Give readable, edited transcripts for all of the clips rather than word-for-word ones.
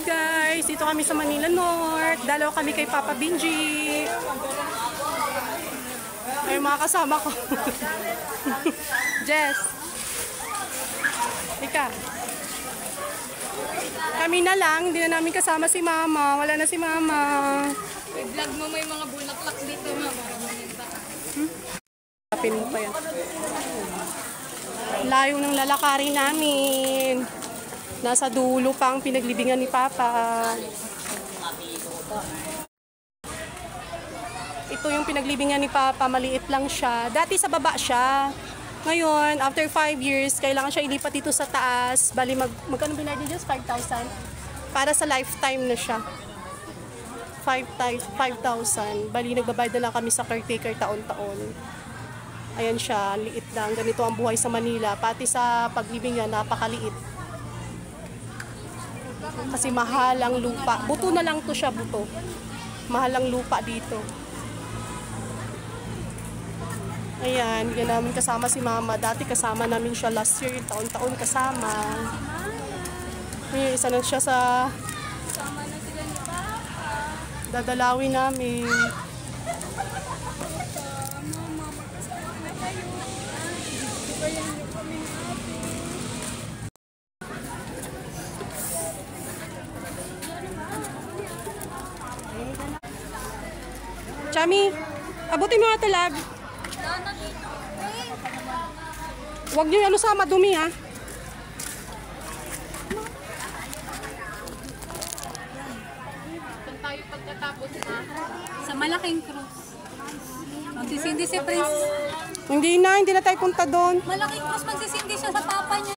guys, dito kami sa Manila North. Dalaw kami kay Papa Benji. Ay, mga kasama ko. Jess. Ika. Kami na lang, hindi na namin kasama si Mama. Wala na si Mama. I-vlog mo may mga bulaklak dito, Mama. Kapin mo pa yan. Layo ng lalakarin namin. Nasa dulo pa ang pinaglibingan ni Papa. Ito yung pinaglibingan ni Papa, maliit lang siya. Dati sa baba siya. Ngayon, after 5 years, kailangan siya ilipat dito sa taas. Bali, magkano binayad niya? 5,000? Para sa lifetime na siya. 5,000. Bali, nagbabayad na lang kami sa caretaker taon-taon. Ayan siya, liit lang. Ganito ang buhay sa Manila. Pati sa paglibingan, napakaliit. Kasi mahal ang lupa. Buto na lang to siya, buto. Mahal ang lupa dito. Ayan, yan namin kasama si Mama. Dati kasama namin siya last year, taon-taon kasama. Ngayon, isa na siya sa dadalawin namin. Chami, abutin mo nga talag. Huwag niyo ano sa madumi, ha? Kung tayo pagkatapos sa malaking krus. Magsisindi si Prince. Hindi na tayo punta doon. Malaking krus, magsisindi siya sa papa niya.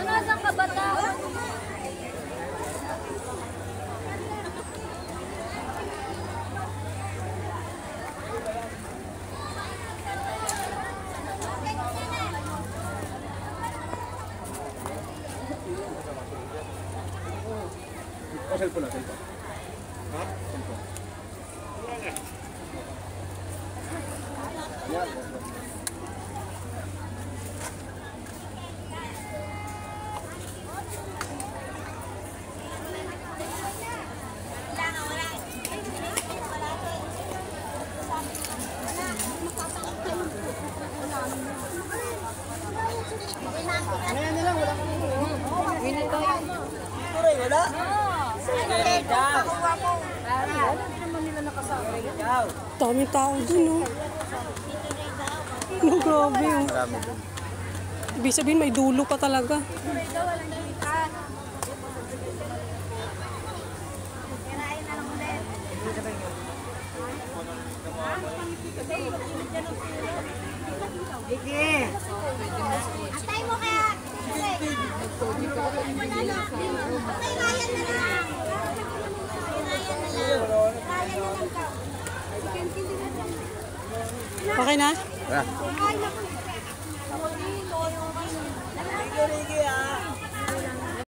Nasaan ka ba tao? Cellphone natin ito. Ha? Cellphone. Yan. Ayan na lang, wala kang winit ko. Wala? Dami tao dun, oh. No, grabe, oh. Ibig sabihin, may dulo pa talaga. Atay mo kaya. Okay na? Wala.